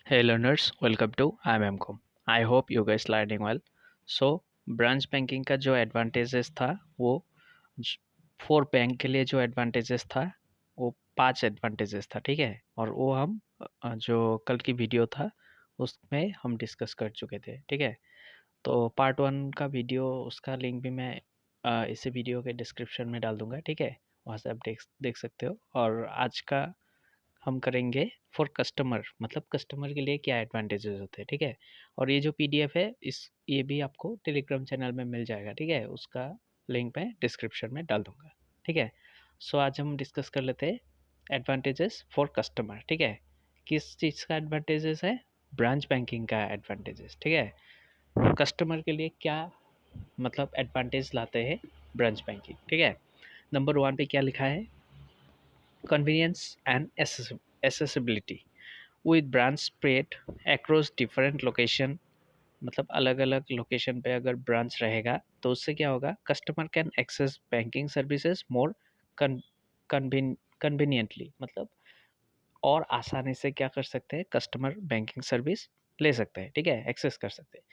Hey learners, welcome to IMCom. I hope you guys learning well. So branch banking का जो advantages था वो four bank के लिए जो एडवांटेजेस था वो पांच एडवांटेजेस था, ठीक है। और वो हम जो कल की वीडियो था उसमें हम डिस्कस कर चुके थे, ठीक है। तो पार्ट वन का वीडियो उसका लिंक भी मैं इसी वीडियो के डिस्क्रिप्शन में डाल दूंगा, ठीक है। वहाँ से आप देख देख सकते हो। और आज का हम करेंगे फॉर कस्टमर, मतलब कस्टमर के लिए क्या एडवांटेजेस होते हैं, ठीक है। और ये जो पीडीएफ है ये भी आपको टेलीग्राम चैनल में मिल जाएगा, ठीक है। उसका लिंक मैं डिस्क्रिप्शन में डाल दूंगा, ठीक है। सो आज हम डिस्कस कर लेते हैं एडवांटेजेस फॉर कस्टमर, ठीक है। किस चीज़ का एडवांटेजेस है? ब्रांच बैंकिंग का एडवांटेजेस, ठीक है। कस्टमर के लिए क्या मतलब एडवांटेज लाते हैं ब्रांच बैंकिंग, ठीक है। नंबर वन पे क्या लिखा है? Convenience and accessibility with branch spread across different location। मतलब अलग अलग लोकेशन पे अगर ब्रांच रहेगा तो उससे क्या होगा? Customer can access banking services more conveniently, मतलब और आसानी से क्या कर सकते हैं? कस्टमर बैंकिंग सर्विस ले सकते हैं, ठीक है, एक्सेस कर सकते हैं।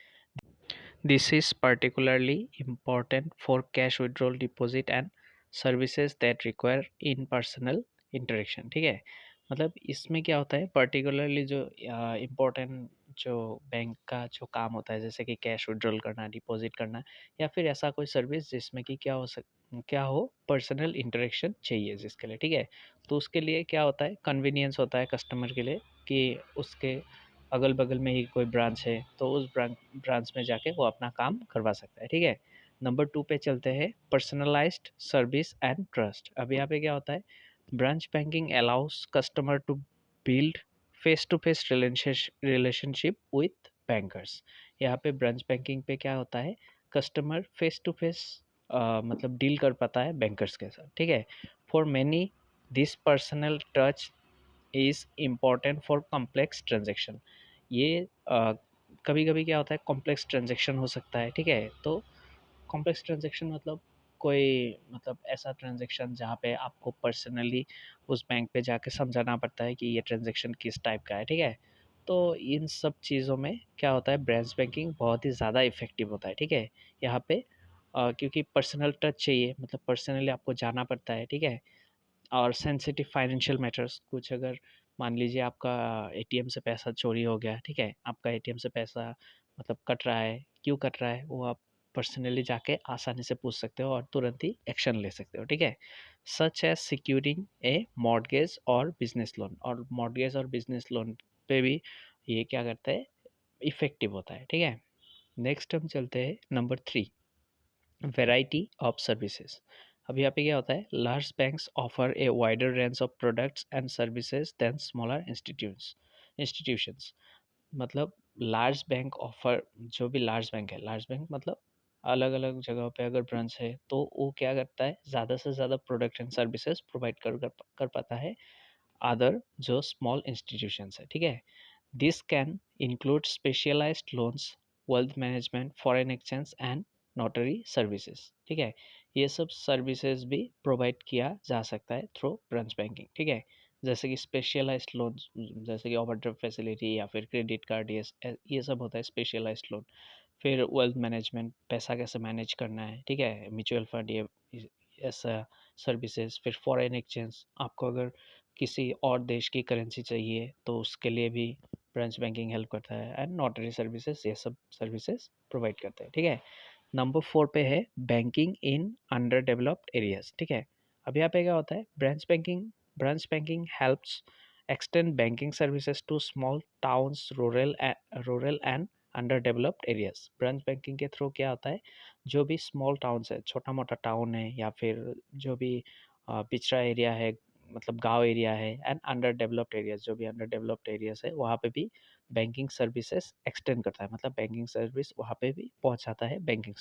This is particularly important for cash withdrawal deposit and services that require in personal interaction, ठीक है। मतलब इसमें क्या होता है पर्टिकुलरली जो इम्पोर्टेंट जो बैंक का जो काम होता है, जैसे कि कैश विड्रॉल करना, डिपॉजिट करना, या फिर ऐसा कोई सर्विस जिसमें कि क्या हो पर्सनल इंटरेक्शन चाहिए जिसके लिए, ठीक है। तो उसके लिए क्या होता है? कन्वीनियंस होता है कस्टमर के लिए कि उसके अगल बगल में ही कोई ब्रांच है तो उस ब्रांच में जाके वो अपना काम करवा सकता है, ठीक है। नंबर टू पे चलते हैं, पर्सनलाइज्ड सर्विस एंड ट्रस्ट। अब यहाँ पे क्या होता है? Branch banking allows customer to build face to face relationship with bankers. यहाँ पे ब्रांच बैंकिंग पे क्या होता है? कस्टमर फेस टू फेस मतलब डील कर पाता है बैंकर्स के साथ, ठीक है। For many this personal touch is important for complex transaction. ये कभी कभी क्या होता है? कॉम्प्लेक्स ट्रांजेक्शन हो सकता है, ठीक है। तो कॉम्प्लेक्स ट्रांजेक्शन मतलब कोई मतलब ऐसा ट्रांजेक्शन जहाँ पे आपको पर्सनली उस बैंक पे जाके समझाना पड़ता है कि ये ट्रांजेक्शन किस टाइप का है, ठीक है। तो इन सब चीज़ों में क्या होता है? ब्रांच बैंकिंग बहुत ही ज़्यादा इफेक्टिव होता है, ठीक है। यहाँ पे क्योंकि पर्सनल टच चाहिए, मतलब पर्सनली आपको जाना पड़ता है, ठीक है। और सेंसिटिव फाइनेंशियल मैटर्स, कुछ अगर मान लीजिए आपका एटीएम से पैसा चोरी हो गया, ठीक है, आपका एटीएम से पैसा मतलब कट रहा है, क्यों कट रहा है वो आप पर्सनली जाके आसानी से पूछ सकते हो और तुरंत ही एक्शन ले सकते हो, ठीक है। सच एज सिक्योरिंग ए मॉर्गेज और बिजनेस लोन, और मॉर्गेज और बिजनेस लोन पे भी ये क्या करता है? इफेक्टिव होता है, ठीक है। नेक्स्ट हम चलते हैं number three, variety of services. अब यहाँ पे क्या होता है? Large banks offer a wider range of products and services than smaller institutions. मतलब लार्ज बैंक ऑफर, जो भी लार्ज बैंक है, लार्ज बैंक मतलब अलग अलग जगहों पे अगर ब्रांच है तो वो क्या करता है? ज़्यादा से ज़्यादा प्रोडक्ट एंड सर्विसेज प्रोवाइड कर पाता है अदर जो स्मॉल इंस्टीट्यूशंस है, ठीक है। This can include specialised loans, wealth management, foreign exchange and notary services, ठीक है। ये सब सर्विसेज भी प्रोवाइड किया जा सकता है थ्रू ब्रांच बैंकिंग, ठीक है। जैसे कि स्पेशलाइज्ड लोन, जैसे कि ओवरड्राफ्ट फैसिलिटी या फिर क्रेडिट कार्ड, ये सब होता है स्पेशलाइज्ड लोन। फिर वेल्थ मैनेजमेंट, पैसा कैसे मैनेज करना है, ठीक है, म्यूचुअल फंड, ये ऐसा सर्विसेज। फिर फॉरेन एक्सचेंज, आपको अगर किसी और देश की करेंसी चाहिए तो उसके लिए भी ब्रांच बैंकिंग हेल्प करता है। एंड नोटरी सर्विसेज, ये सब सर्विसेज प्रोवाइड करते हैं, ठीक है। नंबर फोर पे है banking in under developed areas, ठीक है। अब यहाँ पे क्या होता है? Branch banking helps extend banking services to small towns, rural and under developed areas. Branch banking के थ्रू क्या होता है? जो भी स्मॉल टाउन्स है, छोटा मोटा टाउन है, या फिर जो भी पिछड़ा एरिया है, मतलब गांव एरिया है, एंड अंडर डेवलप्ड एरियाज, जो भी अंडर डेवलप्ड एरियाज है वहाँ पे भी बैंकिंग सर्विसेज एक्सटेंड करता है, मतलब बैंकिंग सर्विस वहाँ पे भी पहुँचाता है बैंकिंग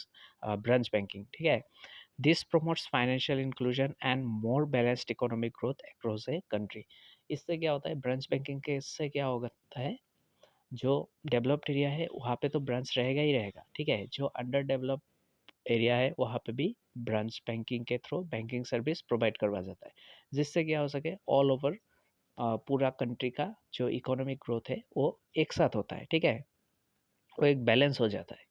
ब्रांच बैंकिंग, ठीक है। This promotes financial inclusion and more balanced economic growth across a country. इससे क्या होता है? ब्रांच बैंकिंग के इससे क्या होता है? जो डेवलप्ड एरिया है वहाँ पे तो ब्रांच रहेगा ही रहेगा, ठीक है। जो अंडर डेवलप एरिया है वहाँ पे भी ब्रांच बैंकिंग के थ्रू बैंकिंग सर्विस प्रोवाइड करवा जाता है, जिससे क्या हो सके? ऑल ओवर पूरा कंट्री का जो इकोनॉमिक ग्रोथ है वो एक साथ होता है, ठीक है? वो एक बैलेंस हो जाता है।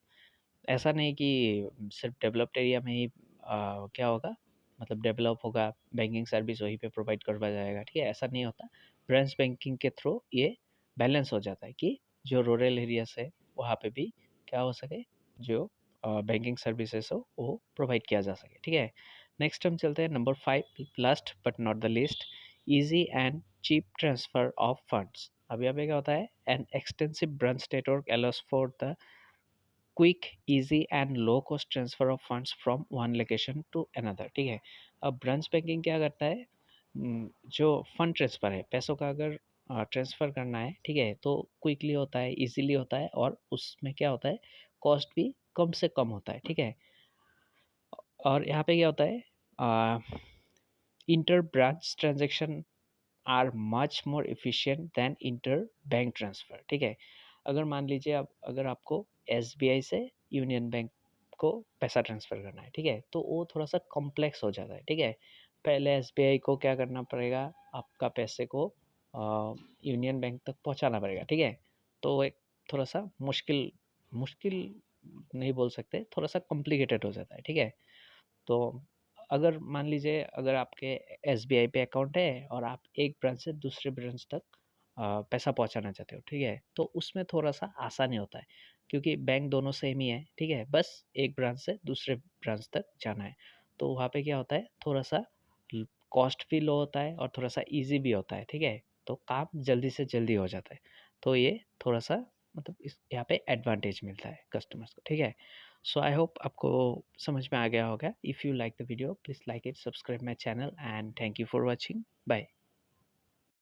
ऐसा नहीं कि सिर्फ डेवलप्ड एरिया में ही क्या होगा, मतलब डेवलप होगा, बैंकिंग सर्विस वहीं पे प्रोवाइड करवाया जाएगा, ठीक है? ऐसा नहीं होता। ब्रांच बैंकिंग के थ्रू ये बैलेंस हो जाता है कि जो रूरल एरियाज है वहाँ पे भी क्या हो सके, जो बैंकिंग सर्विसेज हो वो प्रोवाइड किया जा सके, ठीक है? नेक्स्ट हम चलते हैं number 5, last but not the least, easy and cheap transfer of funds. अब यहाँ पे क्या होता है, an extensive branch network allows for the quick, easy and low cost transfer of funds from one location to another, ठीक है? अब branch banking क्या करता है, जो फंड ट्रांसफ़र है, पैसों का अगर ट्रांसफ़र करना है, ठीक है? तो क्विकली होता है, इजीली होता है और उसमें क्या होता है, कॉस्ट भी कम से कम होता है, ठीक है? और यहाँ पे क्या होता है, inter branch transaction are much more efficient than inter bank transfer, ठीक है? अगर मान लीजिए अब अगर आपको एसबीआई से यूनियन बैंक को पैसा ट्रांसफ़र करना है, ठीक है? तो वो थोड़ा-सा कॉम्प्लेक्स हो जाता है, ठीक है? पहले एसबीआई को क्या करना पड़ेगा, आपका पैसे को यूनियन बैंक तक पहुँचाना पड़ेगा, ठीक है? तो वो एक थोड़ा-सा मुश्किल मुश्किल नहीं बोल सकते, थोड़ा-सा कॉम्प्लिकेटेड हो जाता है, ठीक है? तो अगर मान लीजिए अगर आपके एसबीआई पे अकाउंट है और आप एक ब्रांच से दूसरे ब्रांच तक पैसा पहुंचाना चाहते हो, ठीक है? तो उसमें थोड़ा-सा आसानी होता है क्योंकि बैंक दोनों सेम ही है, ठीक है? बस एक ब्रांच से दूसरे ब्रांच तक जाना है। तो वहाँ पे क्या होता है, थोड़ा-सा ल कॉस्ट भी लो होता है और थोड़ा-सा ईज़ी भी होता है, ठीक है? तो काम जल्दी से जल्दी हो जाता है। तो ये थोड़ा-सा मतलब इस यहाँ पे एडवांटेज मिलता है कस्टमर्स को, ठीक है? सो आई होप आपको समझ में आ गया होगा। If you like the video please like it, subscribe my channel and thank you for watching. Bye.